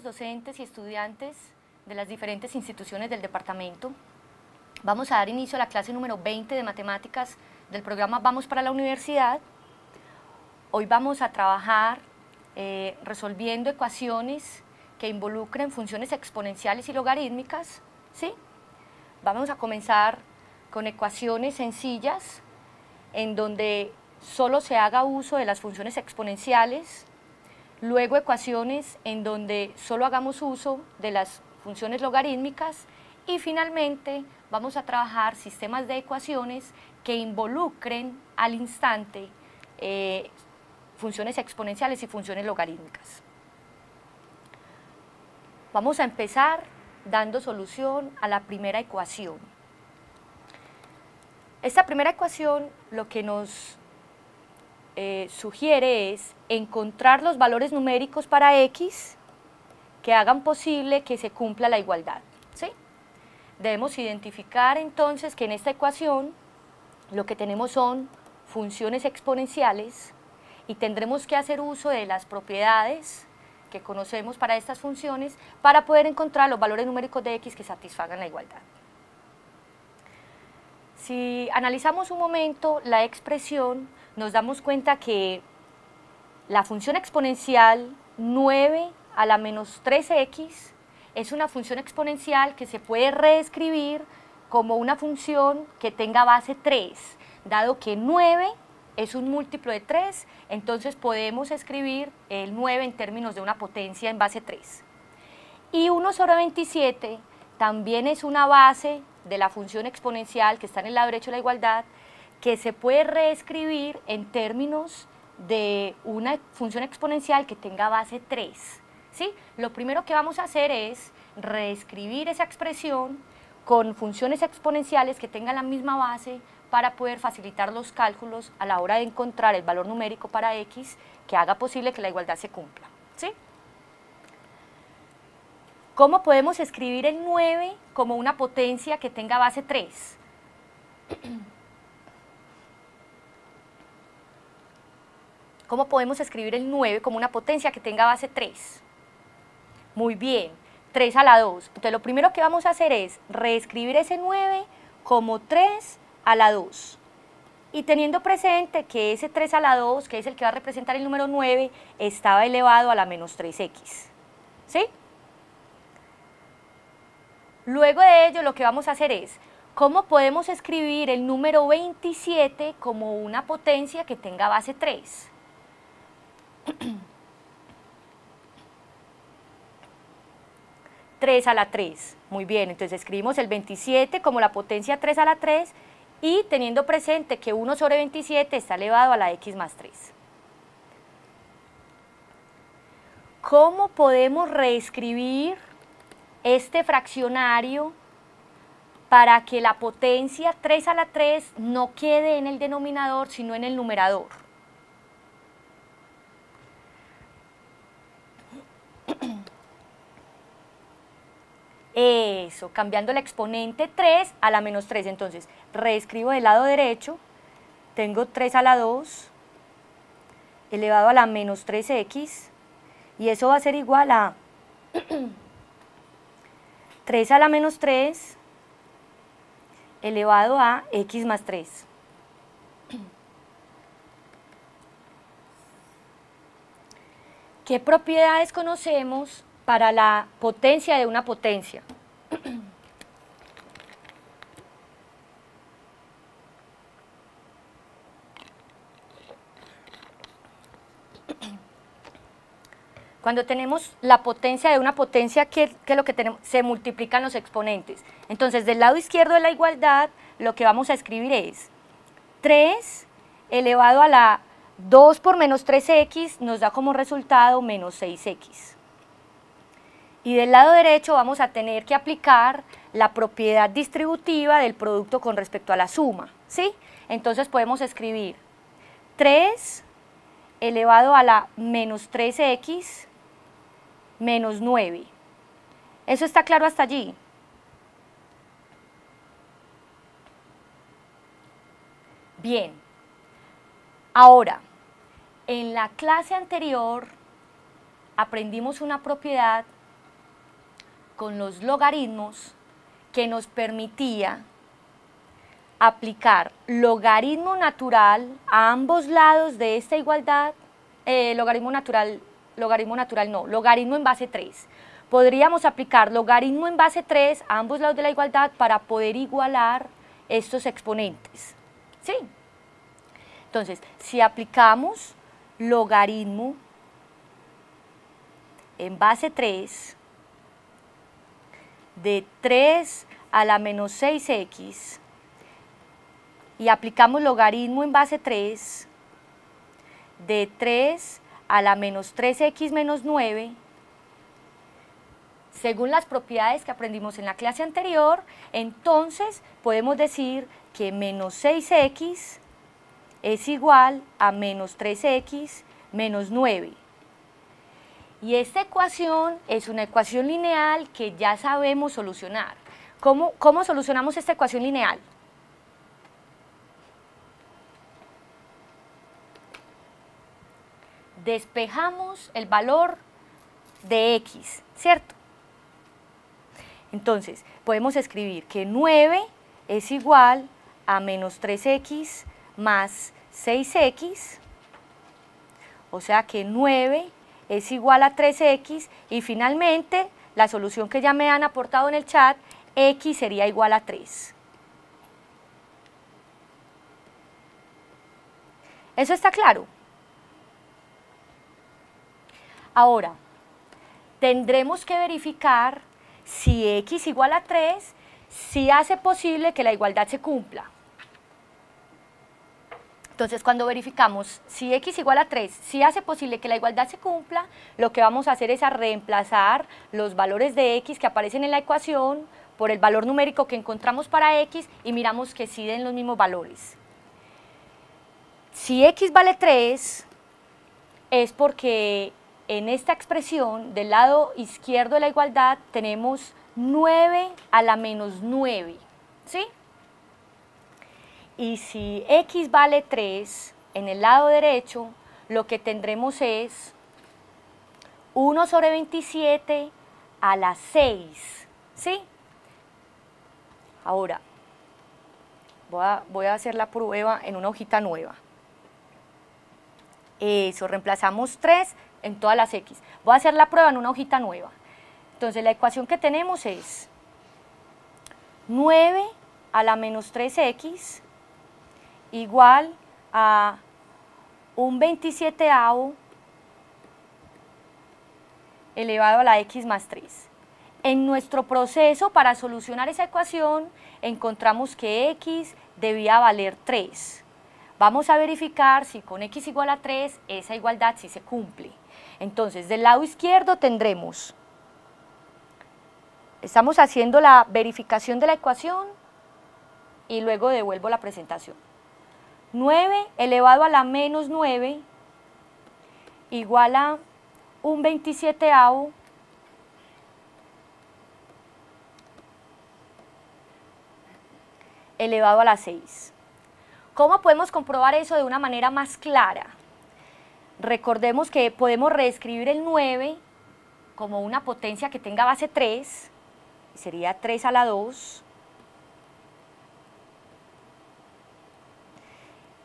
docentes y estudiantes de las diferentes instituciones del departamento. Vamos a dar inicio a la clase número 20 de matemáticas del programa Vamos para la Universidad. Hoy vamos a trabajar resolviendo ecuaciones que involucren funciones exponenciales y logarítmicas, ¿sí? Vamos a comenzar con ecuaciones sencillas en donde solo se haga uso de las funciones exponenciales, luego ecuaciones en donde solo hagamos uso de las funciones logarítmicas y finalmente vamos a trabajar sistemas de ecuaciones que involucren al instante funciones exponenciales y funciones logarítmicas. Vamos a empezar dando solución a la primera ecuación. Esta primera ecuación lo que nos sugiere es encontrar los valores numéricos para x que hagan posible que se cumpla la igualdad, ¿sí? Debemos identificar entonces que en esta ecuación lo que tenemos son funciones exponenciales y tendremos que hacer uso de las propiedades que conocemos para estas funciones para poder encontrar los valores numéricos de x que satisfagan la igualdad. Si analizamos un momento la expresión, nos damos cuenta que la función exponencial 9 a la menos 3x es una función exponencial que se puede reescribir como una función que tenga base 3, dado que 9 es un múltiplo de 3, entonces podemos escribir el 9 en términos de una potencia en base 3. Y 1 sobre 27 también es una base de la función exponencial que está en el lado derecho de la igualdad, que se puede reescribir en términos de una función exponencial que tenga base 3. ¿Sí? Lo primero que vamos a hacer es reescribir esa expresión con funciones exponenciales que tengan la misma base para poder facilitar los cálculos a la hora de encontrar el valor numérico para x que haga posible que la igualdad se cumpla. ¿Sí? ¿Cómo podemos escribir el 9 como una potencia que tenga base 3? ¿Cómo podemos escribir el 9 como una potencia que tenga base 3? Muy bien, 3 a la 2. Entonces lo primero que vamos a hacer es reescribir ese 9 como 3 a la 2. Y teniendo presente que ese 3 a la 2, que es el que va a representar el número 9, estaba elevado a la menos 3x. ¿Sí? Luego de ello lo que vamos a hacer es, ¿cómo podemos escribir el número 27 como una potencia que tenga base 3? Tres a la 3, muy bien, entonces escribimos el 27 como la potencia 3 a la 3 y teniendo presente que 1 sobre 27 está elevado a la x más 3. ¿Cómo podemos reescribir este fraccionario para que la potencia 3 a la 3 no quede en el denominador, sino en el numerador? Eso, cambiando el exponente 3 a la menos 3. Entonces, reescribo del lado derecho, tengo 3 a la 2 elevado a la menos 3x, y eso va a ser igual a 3 a la menos 3 elevado a x más 3. ¿Qué propiedades conocemos para la potencia de una potencia? Cuando tenemos la potencia de una potencia, ¿qué es lo que tenemos? Se multiplican los exponentes. Entonces, del lado izquierdo de la igualdad, lo que vamos a escribir es 3 elevado a la 2 por menos 3x nos da como resultado menos 6x. Y del lado derecho vamos a tener que aplicar la propiedad distributiva del producto con respecto a la suma, ¿sí? Entonces podemos escribir 3 elevado a la menos 3x menos 9. ¿Eso está claro hasta allí? Bien. Ahora, en la clase anterior aprendimos una propiedad con los logaritmos que nos permitía aplicar logaritmo natural a ambos lados de esta igualdad, logaritmo en base 3. Podríamos aplicar logaritmo en base 3 a ambos lados de la igualdad para poder igualar estos exponentes. ¿Sí? Entonces, si aplicamos logaritmo en base 3 de 3 a la menos 6x y aplicamos logaritmo en base 3 de 3 a la menos 3x menos 9, según las propiedades que aprendimos en la clase anterior, entonces podemos decir que menos 6x es igual a menos 3x menos 9. Y esta ecuación es una ecuación lineal que ya sabemos solucionar. ¿Cómo solucionamos esta ecuación lineal? Despejamos el valor de x, ¿cierto? Entonces, podemos escribir que 9 es igual a menos 3x más 6x, o sea que 9 es igual a 3x, y finalmente, la solución que ya me han aportado en el chat, x sería igual a 3. ¿Eso está claro? Ahora, tendremos que verificar si x igual a 3, si hace posible que la igualdad se cumpla. Entonces, cuando verificamos si x igual a 3, si hace posible que la igualdad se cumpla, lo que vamos a hacer es reemplazar los valores de x que aparecen en la ecuación por el valor numérico que encontramos para x y miramos que sí den los mismos valores. Si x vale 3, es porque en esta expresión del lado izquierdo de la igualdad tenemos 9 a la menos 9, ¿sí? Y si x vale 3, en el lado derecho, lo que tendremos es 1 sobre 27 a la 6, ¿sí? Ahora, voy a hacer la prueba en una hojita nueva. Eso, reemplazamos 3 en todas las x. Voy a hacer la prueba en una hojita nueva. Entonces, la ecuación que tenemos es 9 a la menos 3x igual a un 27avo elevado a la x más 3. En nuestro proceso para solucionar esa ecuación encontramos que x debía valer 3. Vamos a verificar si con x igual a 3 esa igualdad sí se cumple. Entonces, del lado izquierdo tendremos, estamos haciendo la verificación de la ecuación y luego devuelvo la presentación. 9 elevado a la menos 9 igual a un 27avo elevado a la 6. ¿Cómo podemos comprobar eso de una manera más clara? Recordemos que podemos reescribir el 9 como una potencia que tenga base 3, sería 3 a la 2.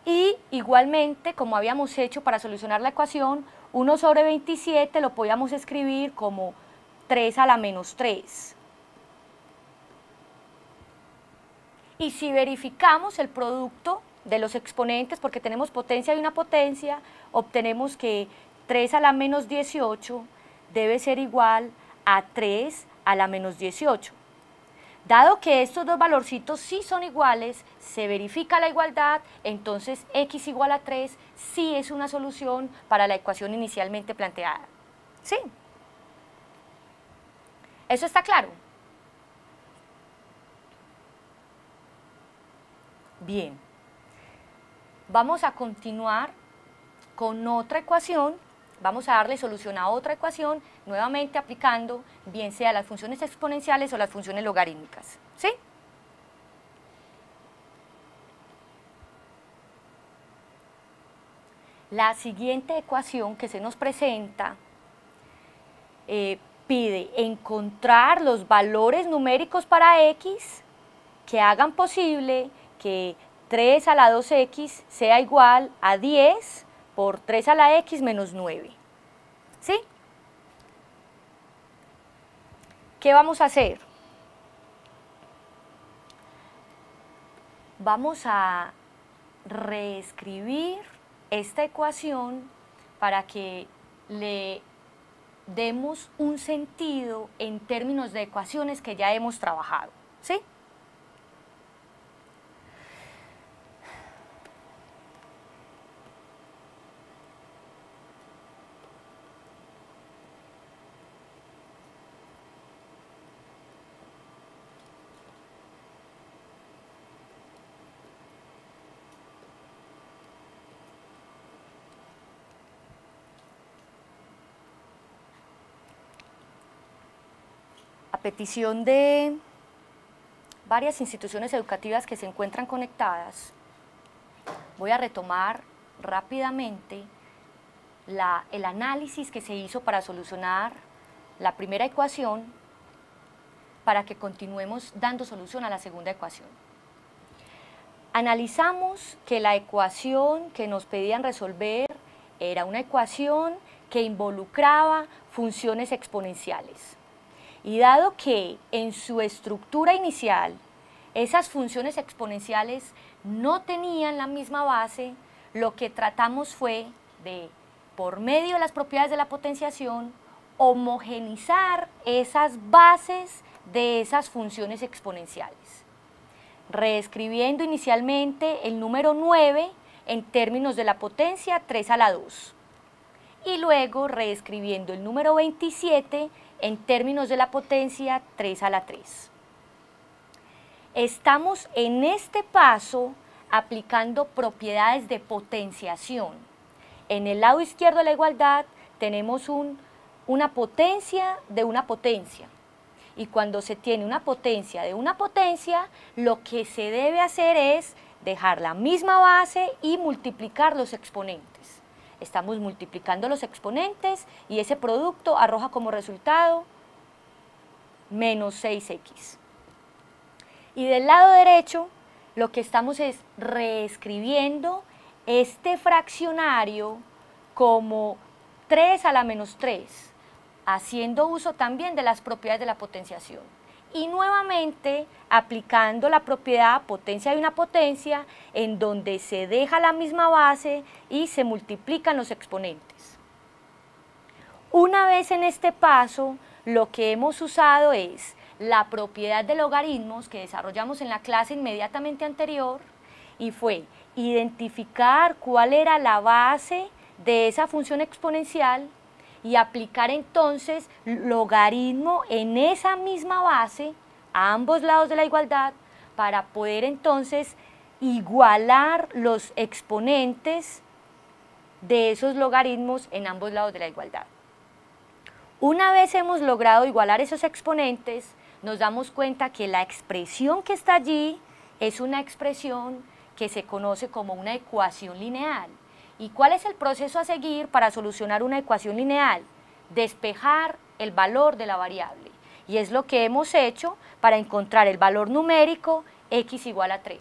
Y igualmente, como habíamos hecho para solucionar la ecuación, 1 sobre 27 lo podíamos escribir como 3 a la menos 3. Y si verificamos el producto de los exponentes, porque tenemos potencia y una potencia, obtenemos que 3 a la menos 18 debe ser igual a 3 a la menos 18. Dado que estos dos valorcitos sí son iguales, se verifica la igualdad, entonces x igual a 3 sí es una solución para la ecuación inicialmente planteada. ¿Sí? ¿Eso está claro? Bien. Vamos a continuar con otra ecuación. Vamos a darle solución a otra ecuación, nuevamente aplicando bien sea las funciones exponenciales o las funciones logarítmicas. ¿Sí? La siguiente ecuación que se nos presenta pide encontrar los valores numéricos para x que hagan posible que 3 a la 2x sea igual a 10 por 3 a la x menos 9. ¿Sí? ¿Qué vamos a hacer? Vamos a reescribir esta ecuación para que le demos un sentido en términos de ecuaciones que ya hemos trabajado, ¿sí? A petición de varias instituciones educativas que se encuentran conectadas, voy a retomar rápidamente el análisis que se hizo para solucionar la primera ecuación para que continuemos dando solución a la segunda ecuación. Analizamos que la ecuación que nos pedían resolver era una ecuación que involucraba funciones exponenciales. Y dado que en su estructura inicial esas funciones exponenciales no tenían la misma base, lo que tratamos fue de, por medio de las propiedades de la potenciación, homogenizar esas bases de esas funciones exponenciales, reescribiendo inicialmente el número 9 en términos de la potencia 3 a la 2 y luego reescribiendo el número 27 en términos de la potencia 3 a la 3. Estamos en este paso aplicando propiedades de potenciación. En el lado izquierdo de la igualdad tenemos una potencia de una potencia. Y cuando se tiene una potencia de una potencia, lo que se debe hacer es dejar la misma base y multiplicar los exponentes. Estamos multiplicando los exponentes y ese producto arroja como resultado menos 6x. Y del lado derecho, lo que estamos es reescribiendo este fraccionario como 3 a la menos 3, haciendo uso también de las propiedades de la potenciación. Y nuevamente aplicando la propiedad potencia de una potencia en donde se deja la misma base y se multiplican los exponentes. Una vez en este paso, lo que hemos usado es la propiedad de logaritmos que desarrollamos en la clase inmediatamente anterior y fue identificar cuál era la base de esa función exponencial y aplicar entonces logaritmo en esa misma base a ambos lados de la igualdad para poder entonces igualar los exponentes de esos logaritmos en ambos lados de la igualdad. Una vez hemos logrado igualar esos exponentes, nos damos cuenta que la expresión que está allí es una expresión que se conoce como una ecuación lineal. ¿Y cuál es el proceso a seguir para solucionar una ecuación lineal? Despejar el valor de la variable. Y es lo que hemos hecho para encontrar el valor numérico x igual a 3.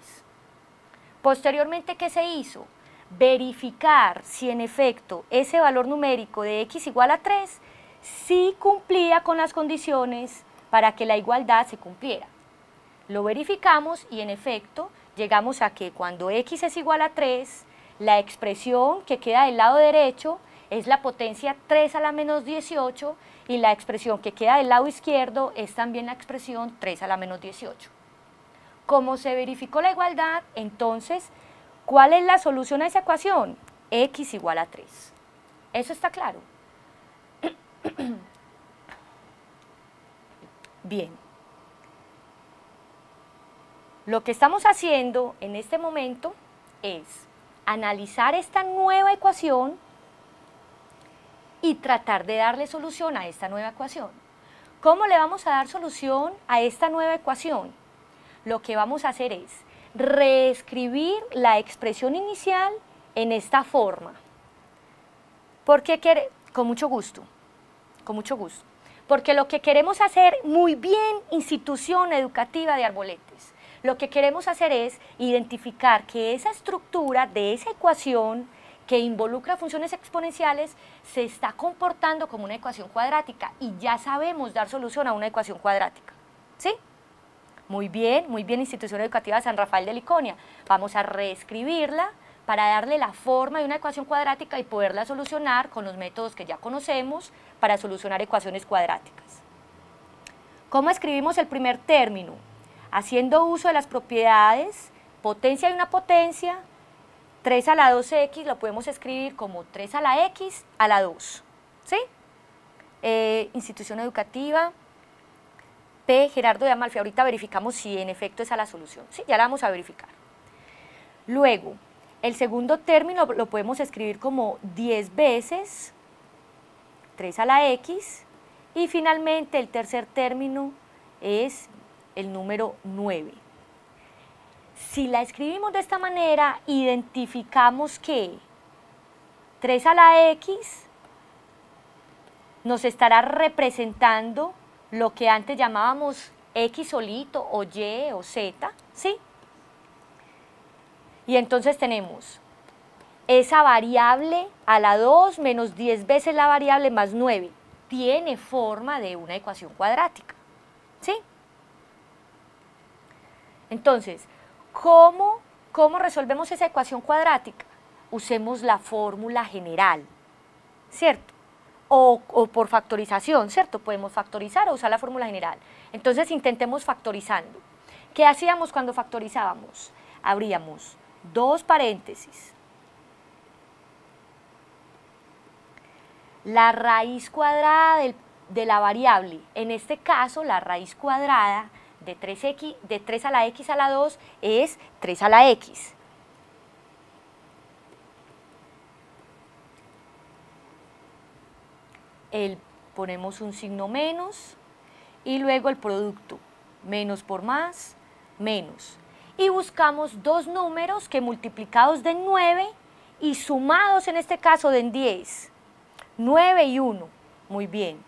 Posteriormente, ¿qué se hizo? Verificar si en efecto ese valor numérico de x igual a 3 sí cumplía con las condiciones para que la igualdad se cumpliera. Lo verificamos y en efecto llegamos a que cuando x es igual a 3, la expresión que queda del lado derecho es la potencia 3 a la menos 18 y la expresión que queda del lado izquierdo es también la expresión 3 a la menos 18. Como se verificó la igualdad, entonces, ¿cuál es la solución a esa ecuación? X igual a 3. ¿Eso está claro? Bien. Lo que estamos haciendo en este momento es analizar esta nueva ecuación y tratar de darle solución a esta nueva ecuación. ¿Cómo le vamos a dar solución a esta nueva ecuación? Lo que vamos a hacer es reescribir la expresión inicial en esta forma. ¿Por qué quiere? Con mucho gusto, con mucho gusto. Porque lo que queremos hacer, muy bien, institución educativa de Arboletes, lo que queremos hacer es identificar que esa estructura de esa ecuación que involucra funciones exponenciales se está comportando como una ecuación cuadrática y ya sabemos dar solución a una ecuación cuadrática. ¿Sí? Muy bien, institución educativa de San Rafael de Liconia. Vamos a reescribirla para darle la forma de una ecuación cuadrática y poderla solucionar con los métodos que ya conocemos para solucionar ecuaciones cuadráticas. ¿Cómo escribimos el primer término? Haciendo uso de las propiedades, potencia de una potencia, 3 a la 2x lo podemos escribir como 3 a la x a la 2. ¿Sí? Institución educativa, P. Gerardo de Amalfi. Ahorita verificamos si en efecto esa es la solución. Sí, ya la vamos a verificar. Luego, el segundo término lo podemos escribir como 10 veces 3 a la x. Y finalmente el tercer término es el número 9. Si la escribimos de esta manera, identificamos que 3 a la x nos estará representando lo que antes llamábamos x solito o y o z, ¿sí? Y entonces tenemos esa variable a la 2 menos 10 veces la variable más 9. Tiene forma de una ecuación cuadrática, ¿sí? Entonces, ¿cómo resolvemos esa ecuación cuadrática? Usemos la fórmula general, ¿cierto? O por factorización, ¿cierto? Podemos factorizar o usar la fórmula general. Entonces, intentemos factorizando. ¿Qué hacíamos cuando factorizábamos? Abríamos 2 paréntesis. La raíz cuadrada de la variable, en este caso, la raíz cuadrada de 3 a la x a la 2 es 3 a la x. Ponemos un signo menos y luego el producto, menos por más, menos. Y buscamos dos números que multiplicados den 9 y sumados en este caso den 10. 9 y 1, muy bien.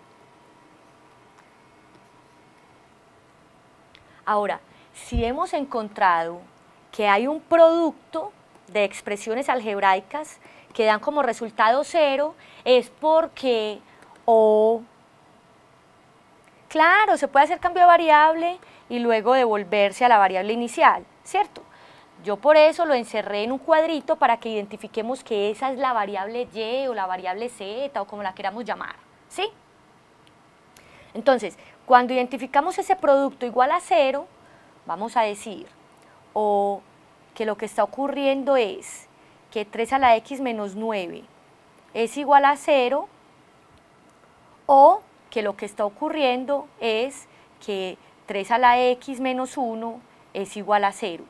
Ahora, si hemos encontrado que hay un producto de expresiones algebraicas que dan como resultado 0, es porque claro, se puede hacer cambio de variable y luego devolverse a la variable inicial, ¿cierto? Yo por eso lo encerré en un cuadrito para que identifiquemos que esa es la variable y o la variable z o como la queramos llamar, ¿sí? Entonces, cuando identificamos ese producto igual a 0, vamos a decir que lo que está ocurriendo es que 3 a la x menos 9 es igual a 0, o que lo que está ocurriendo es que 3 a la x menos 1 es igual a 0.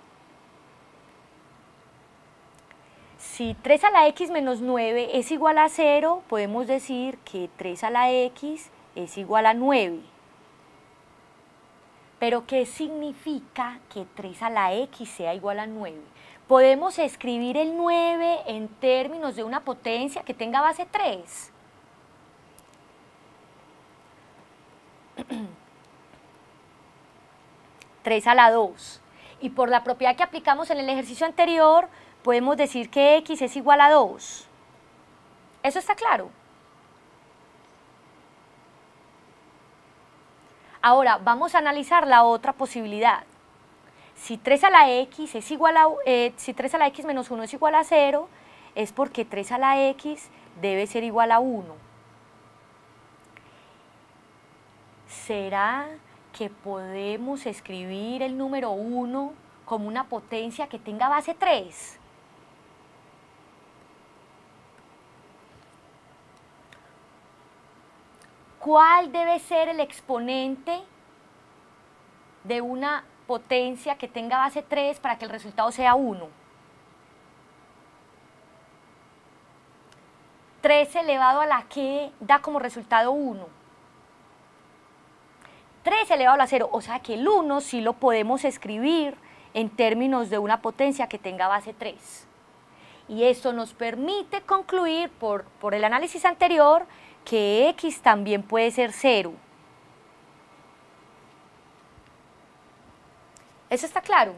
Si 3 a la x menos 9 es igual a 0, podemos decir que 3 a la x es igual a 9. Pero ¿qué significa que 3 a la x sea igual a 9? Podemos escribir el 9 en términos de una potencia que tenga base 3. Tres a la 2. Y por la propiedad que aplicamos en el ejercicio anterior, podemos decir que x es igual a 2. ¿Eso está claro? Ahora, vamos a analizar la otra posibilidad. Si 3 a la x es igual a, si 3 a la x menos 1 es igual a 0, es porque 3 a la x debe ser igual a 1. ¿Será que podemos escribir el número 1 como una potencia que tenga base 3? ¿Cuál debe ser el exponente de una potencia que tenga base 3 para que el resultado sea 1? 3 elevado a la que da como resultado 1. 3 elevado a la 0, o sea que el 1 sí lo podemos escribir en términos de una potencia que tenga base 3. Y esto nos permite concluir por el análisis anterior que x también puede ser 0. ¿Eso está claro?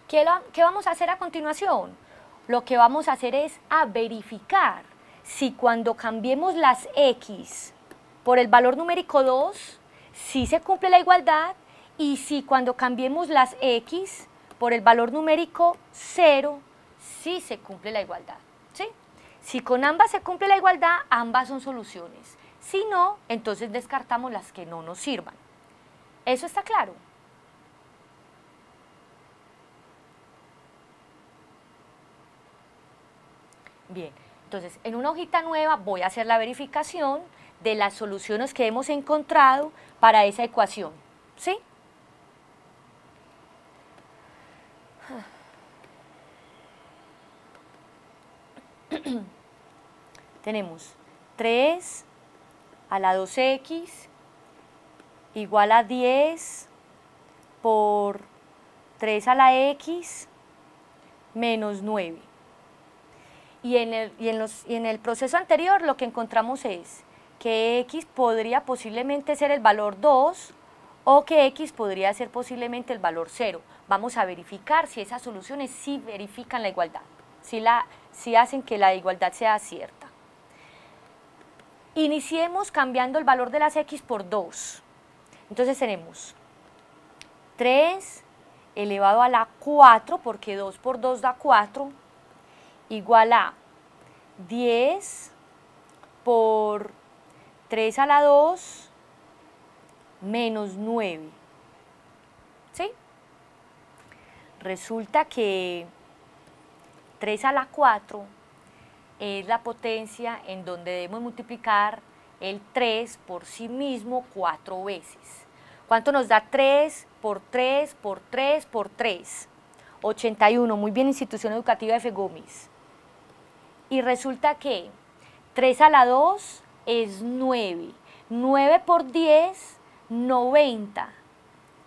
¿Qué vamos a hacer a continuación? Lo que vamos a hacer es verificar si cuando cambiemos las x por el valor numérico 2, si se cumple la igualdad, y si cuando cambiemos las x por el valor numérico 0, sí se cumple la igualdad. ¿Sí? Si con ambas se cumple la igualdad, ambas son soluciones. Si no, entonces descartamos las que no nos sirvan. ¿Eso está claro? Bien, entonces en una hojita nueva voy a hacer la verificación de las soluciones que hemos encontrado para esa ecuación. ¿Sí? Tenemos 3 a la 2x igual a 10 por 3 a la x menos 9. Y en el proceso anterior lo que encontramos es que x podría posiblemente ser el valor 2 o que x podría ser posiblemente el valor 0. Vamos a verificar si esas soluciones sí verifican la igualdad, si hacen que la igualdad sea cierta. Iniciemos cambiando el valor de las x por 2. Entonces tenemos 3 elevado a la 4, porque 2 por 2 da 4, igual a 10 por 3 a la 2 menos 9. ¿Sí? Resulta que 3 a la 4 es la potencia en donde debemos multiplicar el 3 por sí mismo 4 veces. ¿Cuánto nos da 3 por 3 por 3 por 3? 81, muy bien, Institución Educativa F. Gómez. Y resulta que 3 a la 2 es 9. 9 por 10, 90.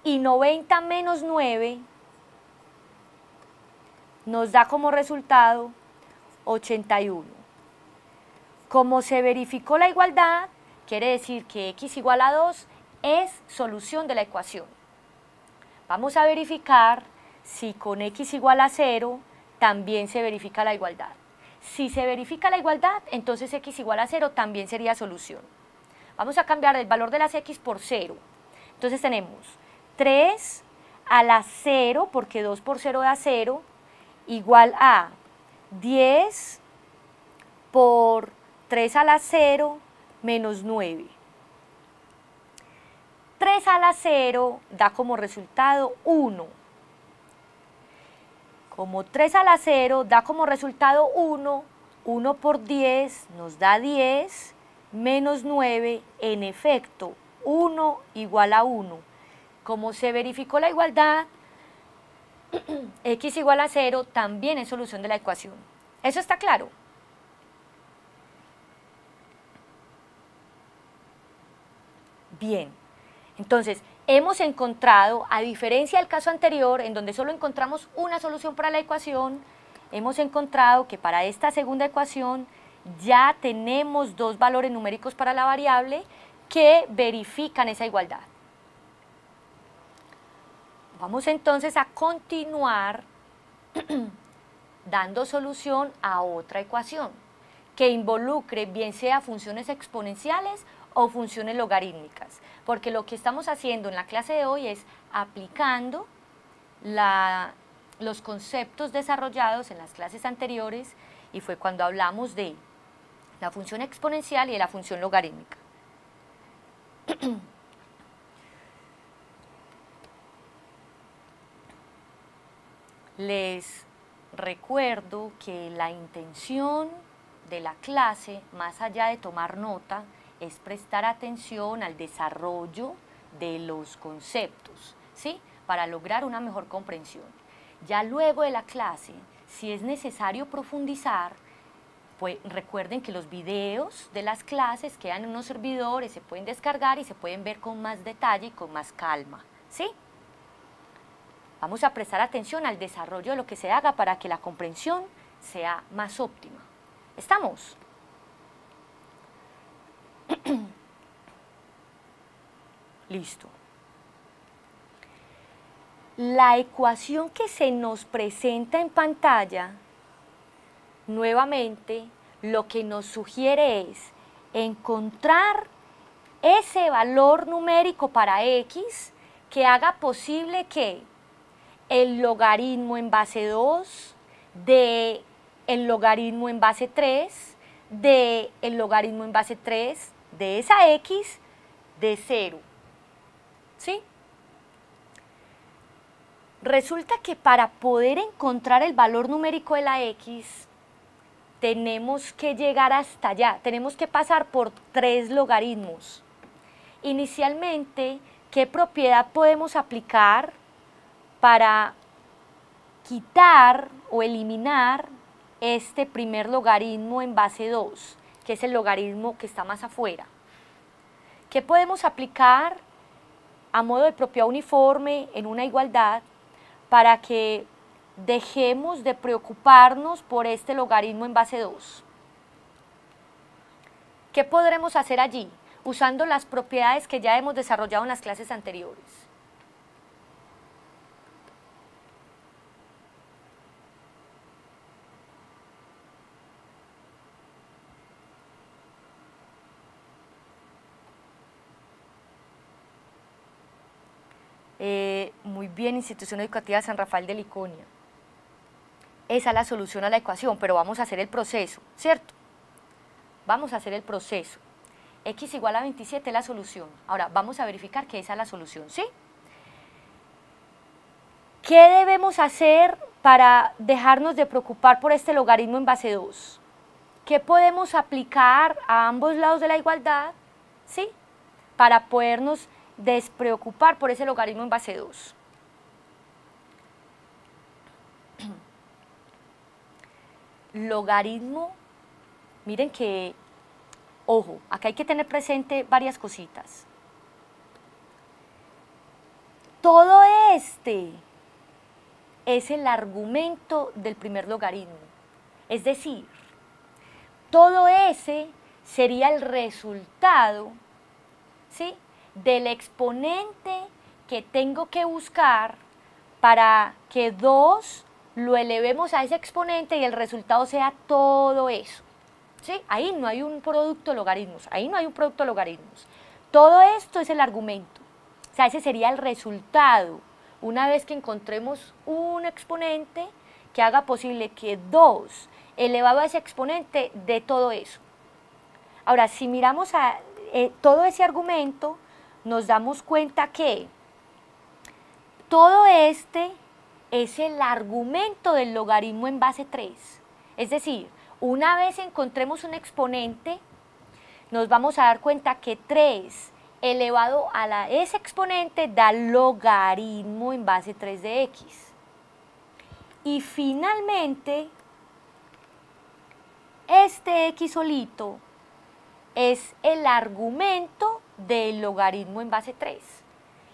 Y 90 menos 9 nos da como resultado 81. Como se verificó la igualdad, quiere decir que x igual a 2 es solución de la ecuación. Vamos a verificar si con x igual a 0 también se verifica la igualdad. Si se verifica la igualdad, entonces x igual a 0 también sería solución. Vamos a cambiar el valor de las x por 0. Entonces tenemos 3 a la 0, porque 2 por 0 da 0, igual a 10 por 3 a la 0 menos 9. 3 a la 0 da como resultado 1. Como 3 a la 0 da como resultado 1, 1 por 10 nos da 10, menos 9, en efecto, 1 igual a 1. Como se verificó la igualdad, x igual a 0 también es solución de la ecuación. ¿Eso está claro? Bien, entonces hemos encontrado, a diferencia del caso anterior, en donde solo encontramos una solución para la ecuación, hemos encontrado que para esta segunda ecuación ya tenemos dos valores numéricos para la variable que verifican esa igualdad. Vamos entonces a continuar dando solución a otra ecuación que involucre bien sea funciones exponenciales o funciones logarítmicas, porque lo que estamos haciendo en la clase de hoy es aplicando los conceptos desarrollados en las clases anteriores, y fue cuando hablamos de la función exponencial y de la función logarítmica. Les recuerdo que la intención de la clase, más allá de tomar nota, es prestar atención al desarrollo de los conceptos, ¿sí? Para lograr una mejor comprensión. Ya luego de la clase, si es necesario profundizar, pues recuerden que los videos de las clases quedan en unos servidores, se pueden descargar y se pueden ver con más detalle y con más calma, ¿sí? Vamos a prestar atención al desarrollo de lo que se haga para que la comprensión sea más óptima. ¿Estamos? Listo. La ecuación que se nos presenta en pantalla, nuevamente, lo que nos sugiere es encontrar ese valor numérico para x que haga posible que el logaritmo en base 2 de el logaritmo en base 3 de el logaritmo en base 3 de esa x de 0. ¿Sí? Resulta que para poder encontrar el valor numérico de la x, tenemos que llegar hasta allá, tenemos que pasar por 3 logaritmos. Inicialmente, ¿qué propiedad podemos aplicar para quitar o eliminar este primer logaritmo en base 2, que es el logaritmo que está más afuera? ¿Qué podemos aplicar a modo de propiedad uniforme en una igualdad para que dejemos de preocuparnos por este logaritmo en base 2? ¿Qué podremos hacer allí? Usando las propiedades que ya hemos desarrollado en las clases anteriores. Muy bien, Institución Educativa San Rafael de Liconia. Esa es la solución a la ecuación, pero vamos a hacer el proceso, ¿cierto? Vamos a hacer el proceso. X igual a 27 es la solución. Ahora, vamos a verificar que esa es la solución, ¿sí? ¿Qué debemos hacer para dejarnos de preocupar por este logaritmo en base 2? ¿Qué podemos aplicar a ambos lados de la igualdad, ¿sí? Para podernos despreocupar por ese logaritmo en base 2. Logaritmo, miren que, ojo, acá hay que tener presente varias cositas. Todo este es el argumento del primer logaritmo, es decir, todo ese sería el resultado, ¿sí?, del exponente que tengo que buscar para que 2 lo elevemos a ese exponente y el resultado sea todo eso. ¿Sí? Ahí no hay un producto de logaritmos, ahí no hay un producto de logaritmos. Todo esto es el argumento, o sea, ese sería el resultado una vez que encontremos un exponente que haga posible que 2 elevado a ese exponente dé todo eso. Ahora, si miramos a todo ese argumento, nos damos cuenta que todo este es el argumento del logaritmo en base 3. Es decir, una vez encontremos un exponente, nos vamos a dar cuenta que 3 elevado a ese exponente da logaritmo en base 3 de x. Y finalmente, este x solito es el argumento del logaritmo en base 3.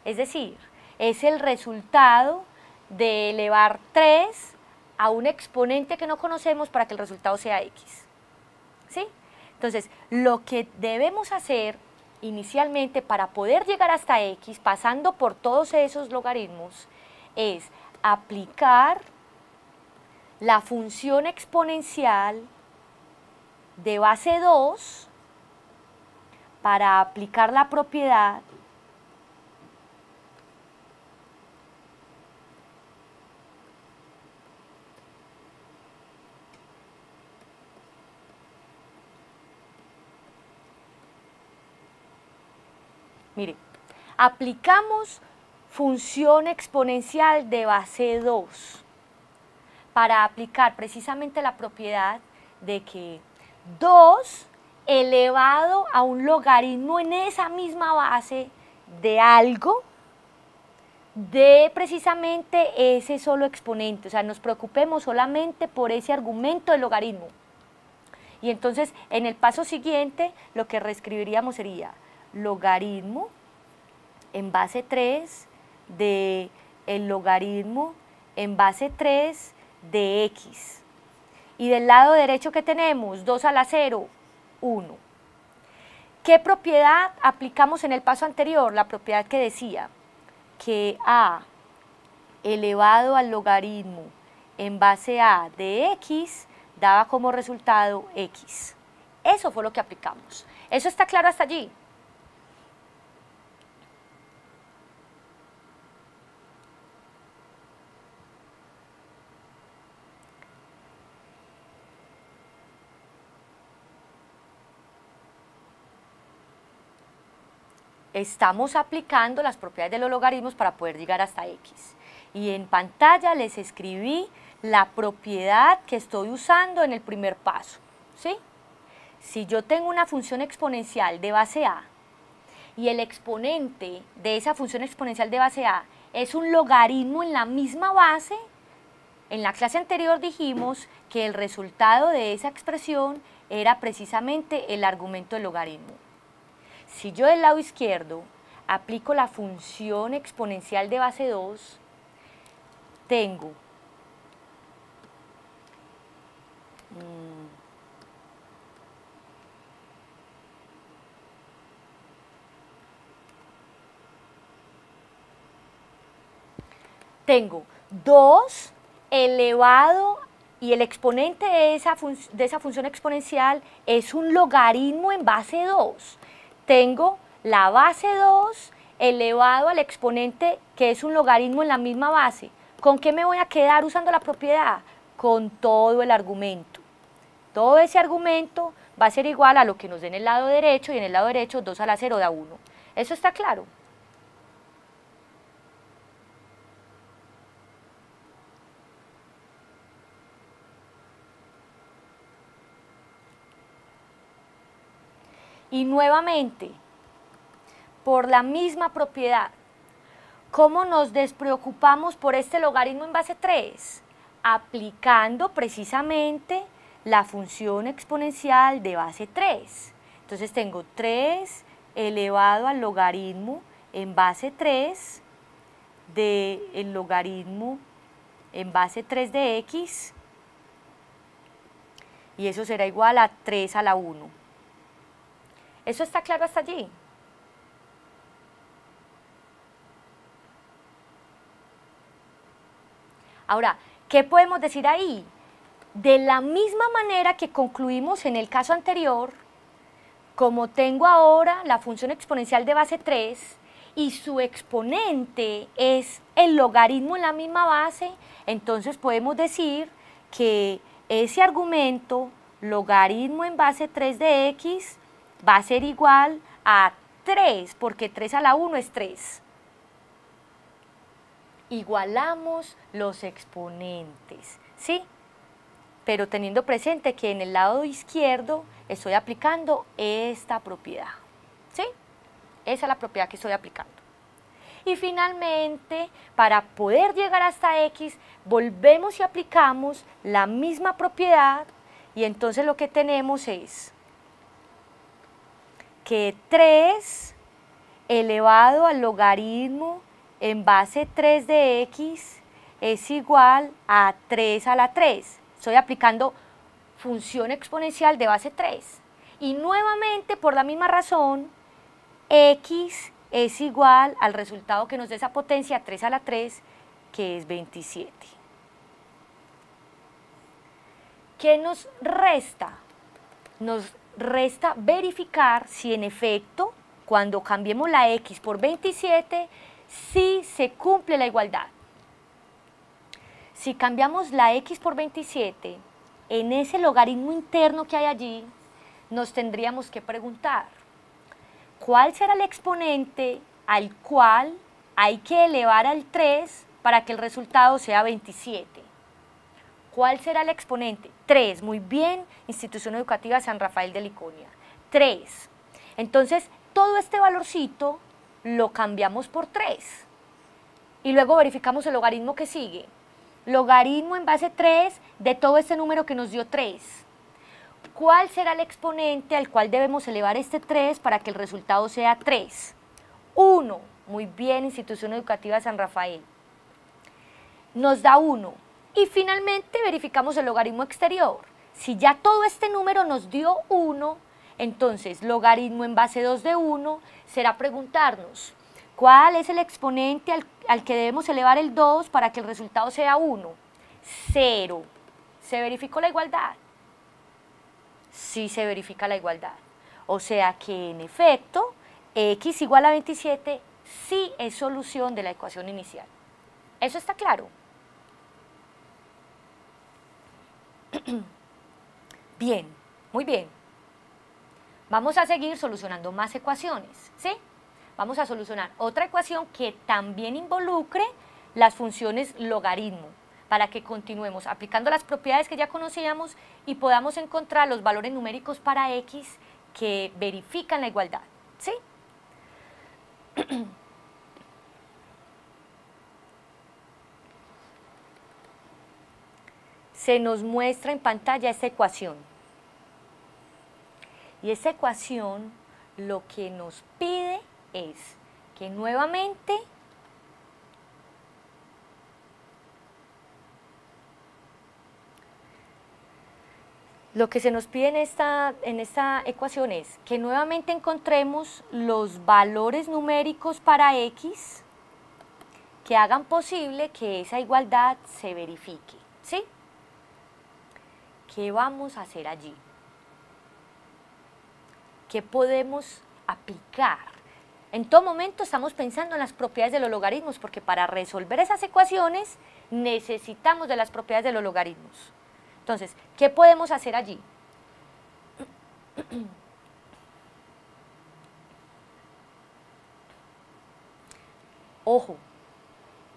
Es decir, es el resultado de elevar 3 a un exponente que no conocemos para que el resultado sea x. ¿Sí? Entonces, lo que debemos hacer inicialmente para poder llegar hasta x, pasando por todos esos logaritmos, es aplicar la función exponencial de base 2 para aplicar la propiedad Mire, aplicamos función exponencial de base 2 para aplicar precisamente la propiedad de que 2 elevado a un logaritmo en esa misma base de algo de precisamente ese solo exponente. O sea, nos preocupemos solamente por ese argumento del logaritmo. Y entonces, en el paso siguiente, lo que reescribiríamos sería logaritmo en base 3 de el logaritmo en base 3 de x. Y del lado derecho, ¿qué tenemos? 2 a la 0, 1. ¿Qué propiedad aplicamos en el paso anterior? La propiedad que decía que a elevado al logaritmo en base a de x daba como resultado x. Eso fue lo que aplicamos. ¿Eso está claro hasta allí? Estamos aplicando las propiedades de los logaritmos para poder llegar hasta x. Y en pantalla les escribí la propiedad que estoy usando en el primer paso, ¿sí? Si yo tengo una función exponencial de base a y el exponente de esa función exponencial de base a es un logaritmo en la misma base, en la clase anterior dijimos que el resultado de esa expresión era precisamente el argumento del logaritmo. Si yo del lado izquierdo aplico la función exponencial de base 2, tengo tengo 2 elevado y el exponente de esa función exponencial es un logaritmo en base 2. Tengo la base 2 elevado al exponente que es un logaritmo en la misma base. ¿Con qué me voy a quedar usando la propiedad? Con todo el argumento. Todo ese argumento va a ser igual a lo que nos dé en el lado derecho, y en el lado derecho 2 a la 0 da 1. ¿Eso está claro? Y nuevamente, por la misma propiedad, ¿cómo nos despreocupamos por este logaritmo en base 3? Aplicando precisamente la función exponencial de base 3. Entonces tengo 3 elevado al logaritmo en base 3 del logaritmo en base 3 de x, y eso será igual a 3 a la 1. ¿Eso está claro hasta allí? Ahora, ¿qué podemos decir ahí? De la misma manera que concluimos en el caso anterior, como tengo ahora la función exponencial de base 3 y su exponente es el logaritmo en la misma base, entonces podemos decir que ese argumento, logaritmo en base 3 de x, va a ser igual a 3, porque 3 a la 1 es 3. Igualamos los exponentes, ¿sí? Pero teniendo presente que en el lado izquierdo estoy aplicando esta propiedad, ¿sí? Esa es la propiedad que estoy aplicando. Y finalmente, para poder llegar hasta x, volvemos y aplicamos la misma propiedad, y entonces lo que tenemos es que 3 elevado al logaritmo en base 3 de x es igual a 3 a la 3. Estoy aplicando función exponencial de base 3. Y nuevamente, por la misma razón, x es igual al resultado que nos dé esa potencia, 3 a la 3, que es 27. ¿Qué nos resta? Nos resta verificar si en efecto, cuando cambiemos la x por 27, sí se cumple la igualdad. Si cambiamos la x por 27, en ese logaritmo interno que hay allí, nos tendríamos que preguntar, ¿cuál será el exponente al cual hay que elevar al 3 para que el resultado sea 27? ¿Cuál será el exponente? 3, muy bien, Institución Educativa San Rafael de Liconia. 3. Entonces, todo este valorcito lo cambiamos por 3. Y luego verificamos el logaritmo que sigue. Logaritmo en base 3 de todo este número que nos dio 3. ¿Cuál será el exponente al cual debemos elevar este 3 para que el resultado sea 3? 1. Muy bien, Institución Educativa San Rafael. Nos da 1. Y finalmente verificamos el logaritmo exterior. Si ya todo este número nos dio 1, Entonces, logaritmo en base 2 de 1 será preguntarnos, ¿cuál es el exponente al que debemos elevar el 2 para que el resultado sea 1? 0. ¿Se verificó la igualdad? Sí se verifica la igualdad. O sea que, en efecto, x igual a 27 sí es solución de la ecuación inicial. ¿Eso está claro? Bien, muy bien. Vamos a seguir solucionando más ecuaciones, ¿sí? Vamos a solucionar otra ecuación que también involucre las funciones logaritmo, para que continuemos aplicando las propiedades que ya conocíamos y podamos encontrar los valores numéricos para x que verifican la igualdad, ¿sí? Se nos muestra en pantalla esta ecuación. Y esta ecuación lo que nos pide es que nuevamente lo que se nos pide en esta ecuación es que nuevamente encontremos los valores numéricos para x que hagan posible que esa igualdad se verifique, ¿sí? ¿Qué vamos a hacer allí? ¿Qué podemos aplicar? En todo momento estamos pensando en las propiedades de los logaritmos, porque para resolver esas ecuaciones necesitamos de las propiedades de los logaritmos. Entonces, ¿qué podemos hacer allí? Ojo,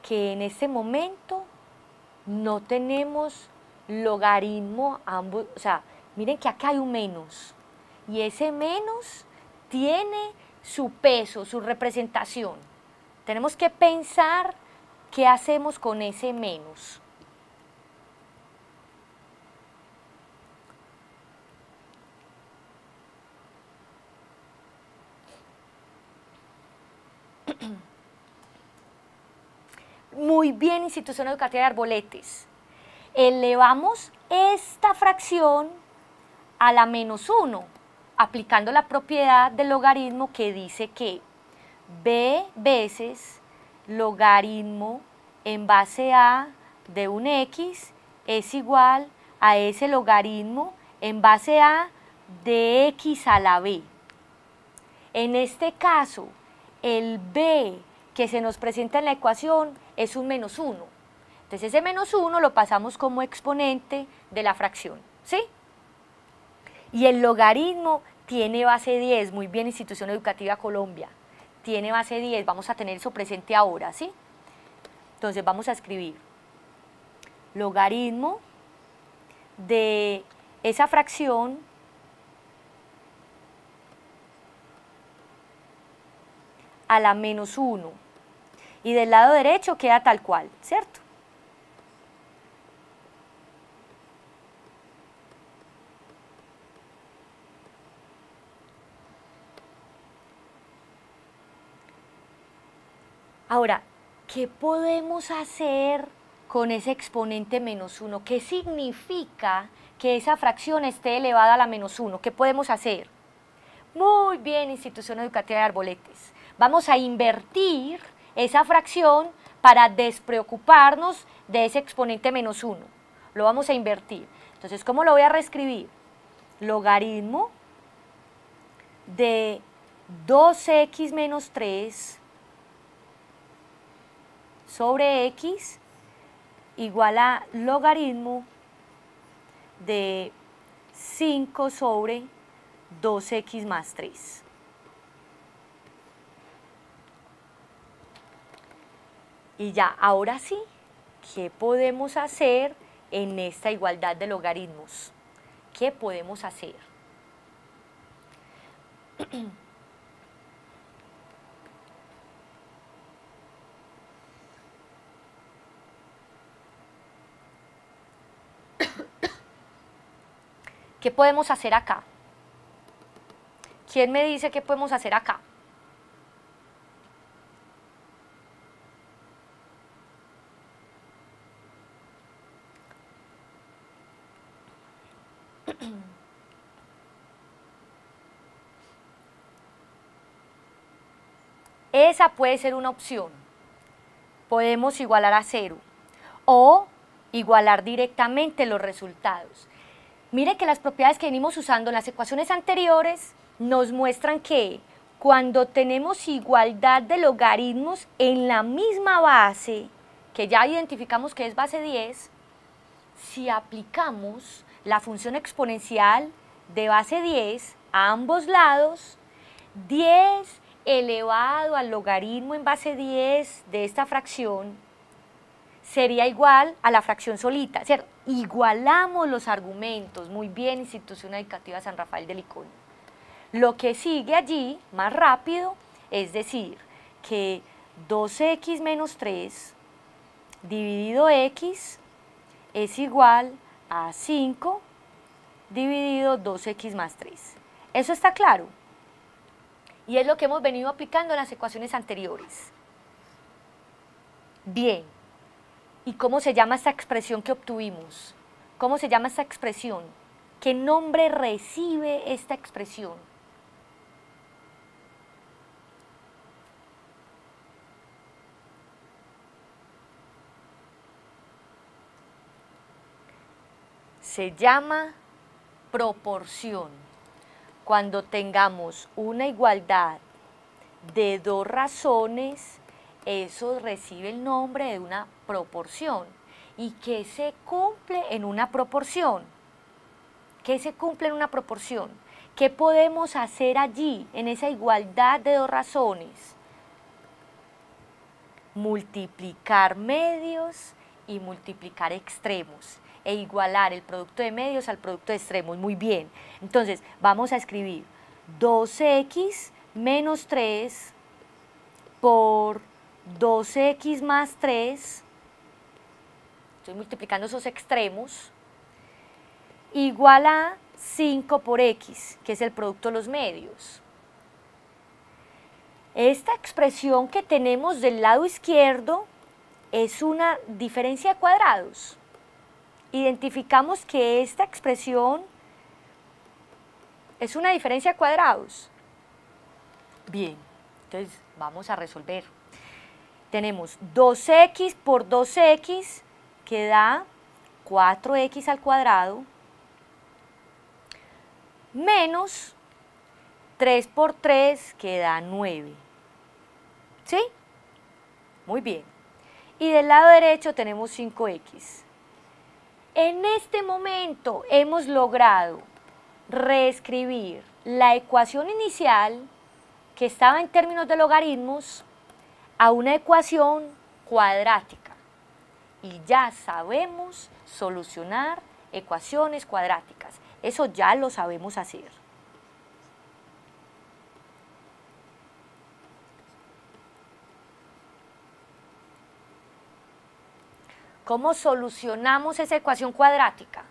que en este momento no tenemos logaritmo ambos, o sea, miren que acá hay un menos, y ese menos tiene su peso, su representación. Tenemos que pensar qué hacemos con ese menos. Muy bien, Institución Educativa de Arboletes. Elevamos esta fracción a la menos 1, aplicando la propiedad del logaritmo que dice que b veces logaritmo en base a de un x es igual a ese logaritmo en base a de x a la b. En este caso, el b que se nos presenta en la ecuación es un menos 1. Entonces ese menos 1 lo pasamos como exponente de la fracción, ¿sí? Y el logaritmo tiene base 10, muy bien, Institución Educativa Colombia. Tiene base 10, vamos a tener eso presente ahora, ¿sí? Entonces vamos a escribir logaritmo de esa fracción a la menos 1. Y del lado derecho queda tal cual, ¿cierto? Ahora, ¿qué podemos hacer con ese exponente menos 1? ¿Qué significa que esa fracción esté elevada a la menos 1? ¿Qué podemos hacer? Muy bien, Institución Educativa de Arboletes. Vamos a invertir esa fracción para despreocuparnos de ese exponente menos 1. Lo vamos a invertir. Entonces, ¿cómo lo voy a reescribir? Logaritmo de 2x menos 3 sobre x igual a logaritmo de 5 sobre 2x más 3. Y ya, ahora sí, ¿qué podemos hacer en esta igualdad de logaritmos? ¿Qué podemos hacer? ¿Qué podemos hacer acá? ¿Quién me dice qué podemos hacer acá? Esa puede ser una opción. Podemos igualar a 0 o igualar directamente los resultados. Mire que las propiedades que venimos usando en las ecuaciones anteriores nos muestran que cuando tenemos igualdad de logaritmos en la misma base, que ya identificamos que es base 10, si aplicamos la función exponencial de base 10 a ambos lados, 10 elevado al logaritmo en base 10 de esta fracción sería igual a la fracción solita, ¿cierto? Igualamos los argumentos, muy bien, Institución Educativa San Rafael de Licón. Lo que sigue allí, más rápido, es decir, que 2x menos 3 dividido x es igual a 5 dividido 2x más 3. ¿Eso está claro? Y es lo que hemos venido aplicando en las ecuaciones anteriores. Bien, ¿y cómo se llama esta expresión que obtuvimos? ¿Cómo se llama esta expresión? ¿Qué nombre recibe esta expresión? Se llama proporción. Cuando tengamos una igualdad de dos razones, eso recibe el nombre de una proporción. ¿Y qué se cumple en una proporción? ¿Qué se cumple en una proporción? ¿Qué podemos hacer allí, en esa igualdad de dos razones? Multiplicar medios y multiplicar extremos e igualar el producto de medios al producto de extremos. Muy bien. Entonces, vamos a escribir 2x menos 3 por 2x más 3, estoy multiplicando esos extremos, igual a 5 por x, que es el producto de los medios. Esta expresión que tenemos del lado izquierdo es una diferencia de cuadrados. Identificamos que esta expresión es una diferencia de cuadrados. Bien, entonces vamos a resolver. Tenemos 2x por 2x que da 4x al cuadrado menos 3 por 3 que da 9. ¿Sí? Muy bien. Y del lado derecho tenemos 5x. En este momento hemos logrado reescribir la ecuación inicial, que estaba en términos de logaritmos, a una ecuación cuadrática. Y ya sabemos solucionar ecuaciones cuadráticas. Eso ya lo sabemos hacer. ¿Cómo solucionamos esa ecuación cuadrática?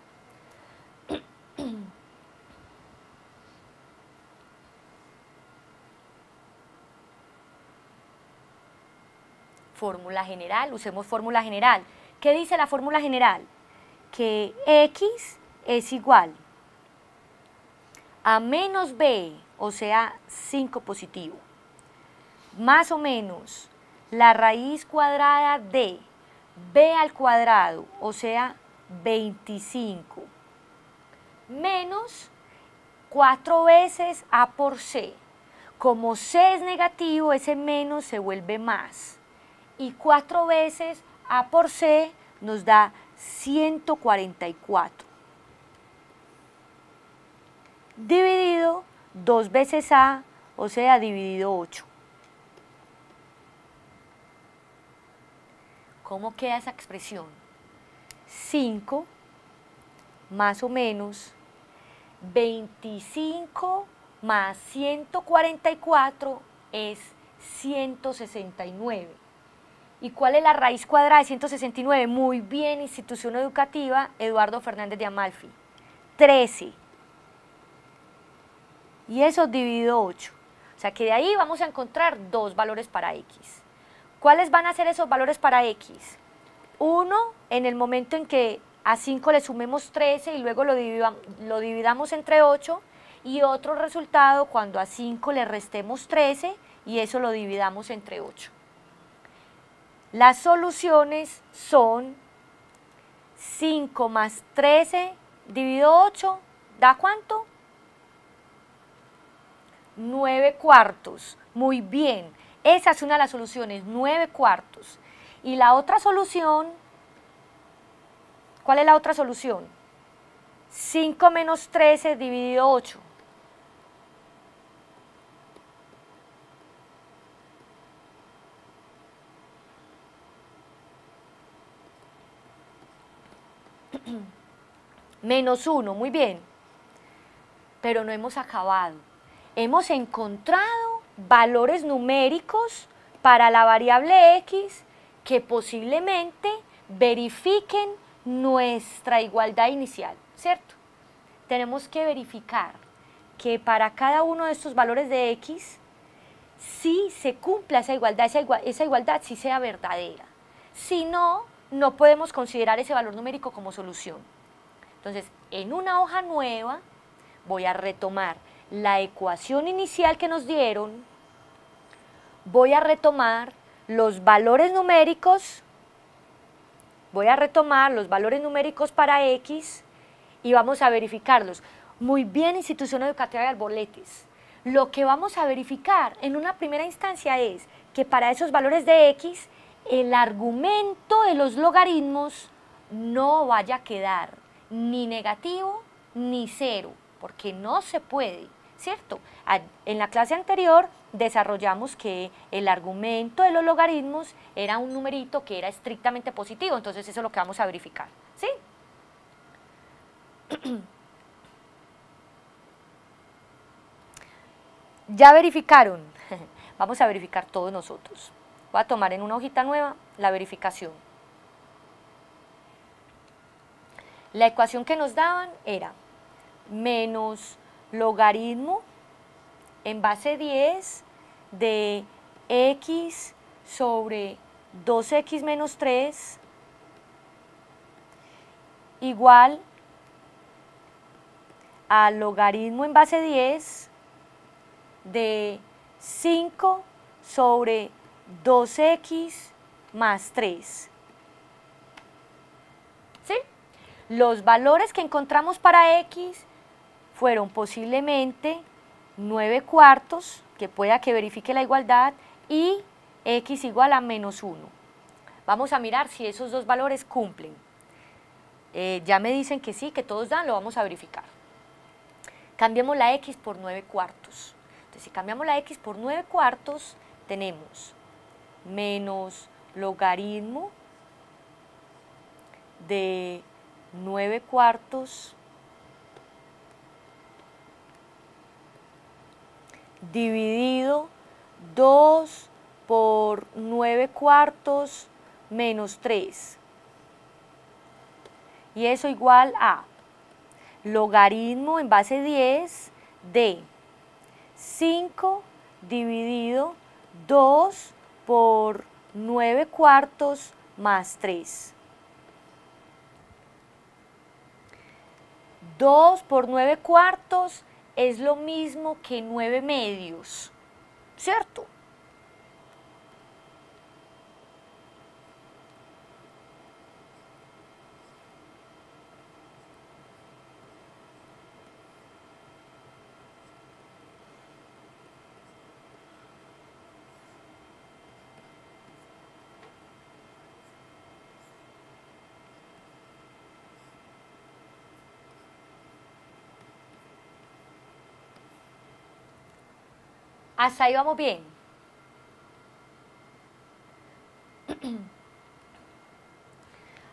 Fórmula general, usemos fórmula general. ¿Qué dice la fórmula general? Que x es igual a menos b, o sea, 5 positivo, más o menos la raíz cuadrada de b al cuadrado, o sea, 25, menos 4 veces a por c. Como c es negativo, ese menos se vuelve más. Y 4 veces a por c nos da 144. Dividido 2 veces a, o sea, dividido 8. ¿Cómo queda esa expresión? 5 más o menos 25 más 144 es 169. ¿Y cuál es la raíz cuadrada de 169? Muy bien, Institución Educativa Eduardo Fernández de Amalfi. 13. Y eso dividido 8. O sea que de ahí vamos a encontrar dos valores para x. ¿Cuáles van a ser esos valores para x? Uno, en el momento en que a 5 le sumemos 13 y luego lo dividamos entre 8. Y otro resultado cuando a 5 le restemos 13 y eso lo dividamos entre 8. Las soluciones son 5 más 13 dividido 8, ¿da cuánto? 9 cuartos. Muy bien, esa es una de las soluciones, 9 cuartos. Y la otra solución, ¿cuál es la otra solución? 5 menos 13 dividido 8. Menos 1, muy bien. Pero no hemos acabado. Hemos encontrado valores numéricos para la variable x que posiblemente verifiquen nuestra igualdad inicial, ¿cierto? Tenemos que verificar que para cada uno de estos valores de x sí se cumpla esa igualdad sí sea verdadera. Si no, no podemos considerar ese valor numérico como solución. Entonces, en una hoja nueva voy a retomar la ecuación inicial que nos dieron, voy a retomar los valores numéricos, para x y vamos a verificarlos. Muy bien, Institución Educativa de Arboletes. Lo que vamos a verificar en una primera instancia es que para esos valores de x, el argumento de los logaritmos no vaya a quedar ni negativo ni cero, porque no se puede, ¿cierto? En la clase anterior desarrollamos que el argumento de los logaritmos era un numerito que era estrictamente positivo, entonces eso es lo que vamos a verificar, ¿sí? Ya verificaron, vamos a verificar todos nosotros. Voy a tomar en una hojita nueva la verificación. La ecuación que nos daban era menos logaritmo en base 10 de x sobre 2x menos 3 igual a logaritmo en base 10 de 5 sobre 2x más 3. ¿Sí? Los valores que encontramos para x fueron posiblemente 9 cuartos, que pueda que verifique la igualdad, y x igual a menos 1. Vamos a mirar si esos dos valores cumplen. Ya me dicen que sí, que todos dan, lo vamos a verificar. Cambiemos la x por 9 cuartos. Entonces, si cambiamos la x por 9 cuartos, tenemos menos logaritmo de 9 cuartos dividido 2 por 9 cuartos menos 3. Y eso igual a logaritmo en base 10 de 5 dividido 2 por 9 cuartos más 3. 2 por 9 cuartos es lo mismo que 9 medios, ¿cierto? Hasta ahí vamos bien.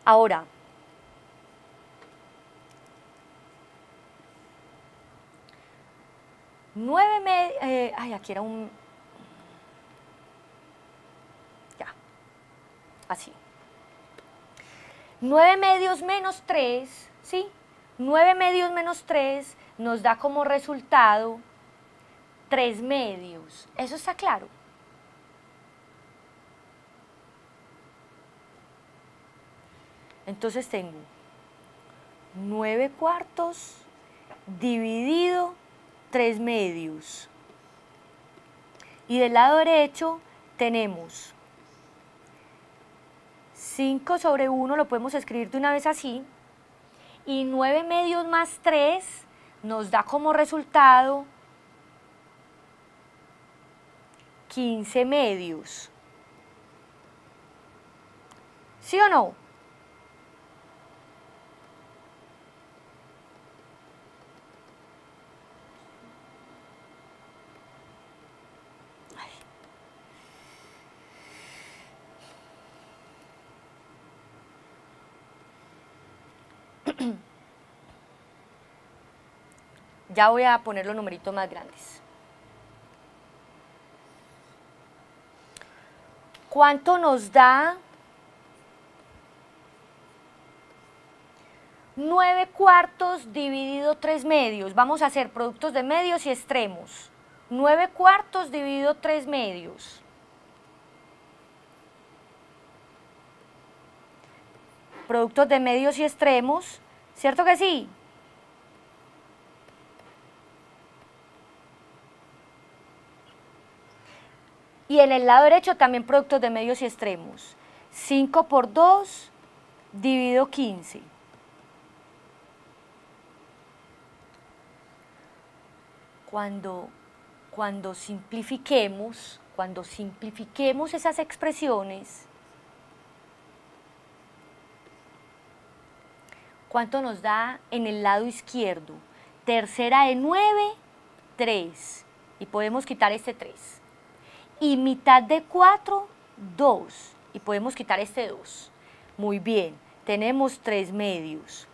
Ahora, aquí era un... Ya, así. 9 medios menos 3, ¿sí? 9 medios menos 3 nos da como resultado 3 medios. ¿Eso está claro? Entonces tengo 9 cuartos dividido 3 medios. Y del lado derecho tenemos 5 sobre 1, lo podemos escribir de una vez así, y 9 medios más 3 nos da como resultado 15 medios. ¿Sí o no? Ya voy a poner los numeritos más grandes. ¿Cuánto nos da 9 cuartos dividido 3 medios? Vamos a hacer productos de medios y extremos. 9 cuartos dividido 3 medios. Productos de medios y extremos, ¿cierto que sí? Y en el lado derecho también productos de medios y extremos. 5 por 2 dividido 15. Cuando simplifiquemos esas expresiones, ¿cuánto nos da en el lado izquierdo? Tercera de 9, 3. Y podemos quitar este 3. Y mitad de 4, 2. Y podemos quitar este 2. Muy bien, tenemos 3 medios.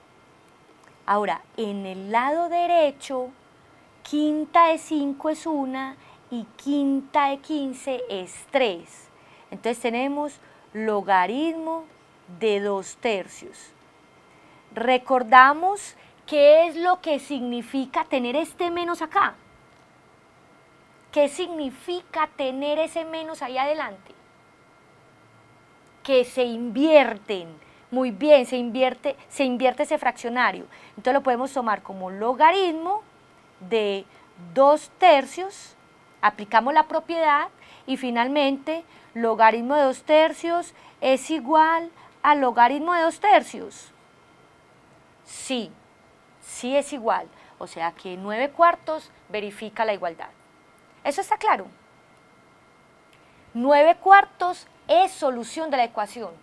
Ahora, en el lado derecho, quinta de 5 es 1 y quinta de 15 es 3. Entonces tenemos logaritmo de 2/3. Recordamos qué es lo que significa tener este menos acá. ¿Qué significa tener ese menos ahí adelante? Que se invierten. Muy bien, se invierte ese fraccionario. Entonces lo podemos tomar como logaritmo de 2/3, aplicamos la propiedad y finalmente logaritmo de 2/3 es igual a logaritmo de 2/3. Sí, sí es igual. O sea que 9 cuartos verifica la igualdad. ¿Eso está claro? 9 cuartos es solución de la ecuación.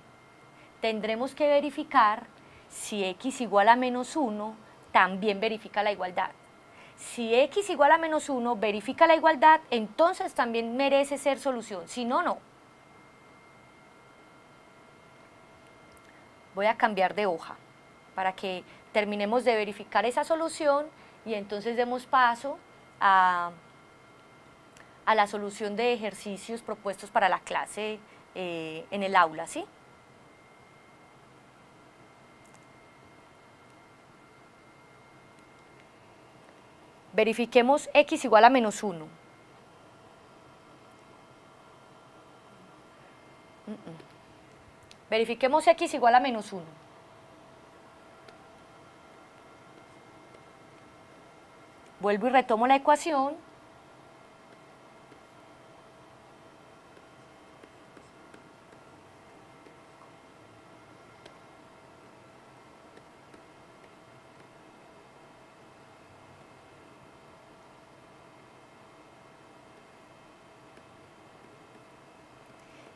Tendremos que verificar si x igual a menos 1 también verifica la igualdad. Si x igual a menos 1 verifica la igualdad, entonces también merece ser solución, si no, no. Voy a cambiar de hoja para que terminemos de verificar esa solución y entonces demos paso a la solución de ejercicios propuestos para la clase en el aula, ¿sí? Verifiquemos x igual a menos 1. Verifiquemos x igual a menos 1. Vuelvo y retomo la ecuación.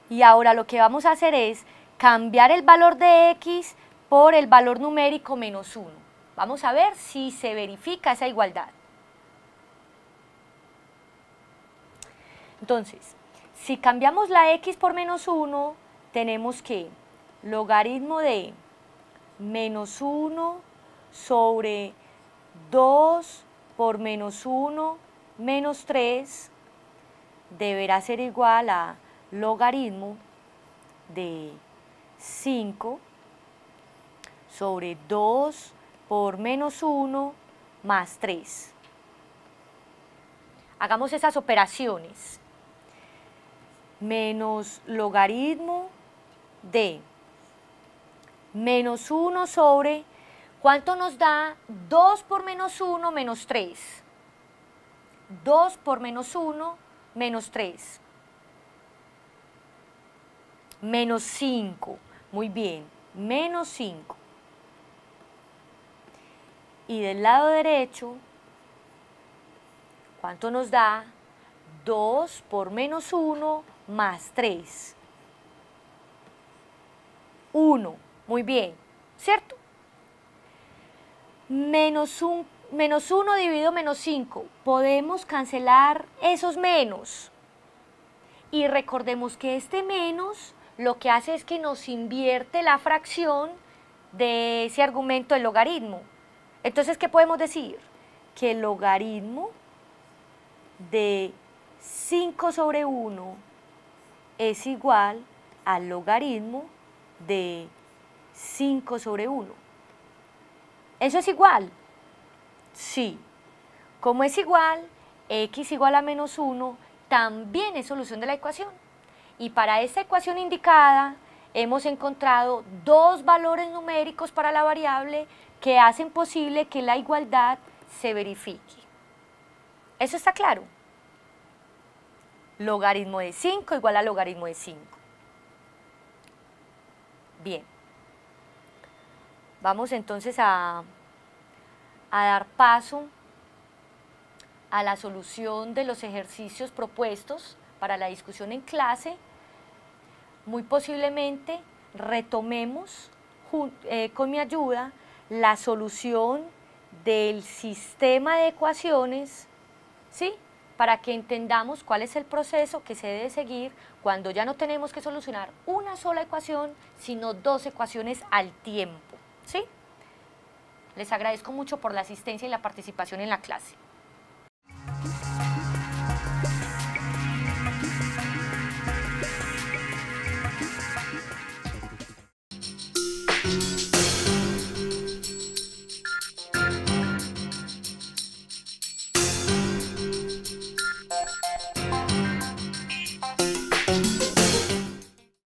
Y ahora lo que vamos a hacer es cambiar el valor de x por el valor numérico menos 1. Vamos a ver si se verifica esa igualdad. Entonces, si cambiamos la x por menos 1, tenemos que logaritmo de menos 1 sobre 2 por menos 1 menos 3 deberá ser igual a logaritmo de 5 sobre 2 por menos 1 más 3. Hagamos esas operaciones. Menos logaritmo de menos 1 sobre, ¿cuánto nos da 2 por menos 1 menos 3? 2 por menos 1 menos 3, menos 5, muy bien, menos 5. Y del lado derecho, ¿cuánto nos da? 2 por menos 1 más 3. 1, muy bien, ¿cierto? Menos 1 dividido menos 5, podemos cancelar esos menos. Y recordemos que este menos lo que hace es que nos invierte la fracción de ese argumento del logaritmo. Entonces, ¿qué podemos decir? Que el logaritmo de 5 sobre 1 es igual al logaritmo de 5 sobre 1. ¿Eso es igual? Sí. Como es igual, x igual a menos 1 también es solución de la ecuación. Y para esta ecuación indicada hemos encontrado dos valores numéricos para la variable que hacen posible que la igualdad se verifique. ¿Eso está claro? Logaritmo de 5 igual a logaritmo de 5. Bien. Vamos entonces a dar paso a la solución de los ejercicios propuestos para la discusión en clase. Muy posiblemente retomemos con mi ayuda la solución del sistema de ecuaciones, ¿sí? Para que entendamos cuál es el proceso que se debe seguir cuando ya no tenemos que solucionar una sola ecuación, sino dos ecuaciones al tiempo, ¿sí? Les agradezco mucho por la asistencia y la participación en la clase.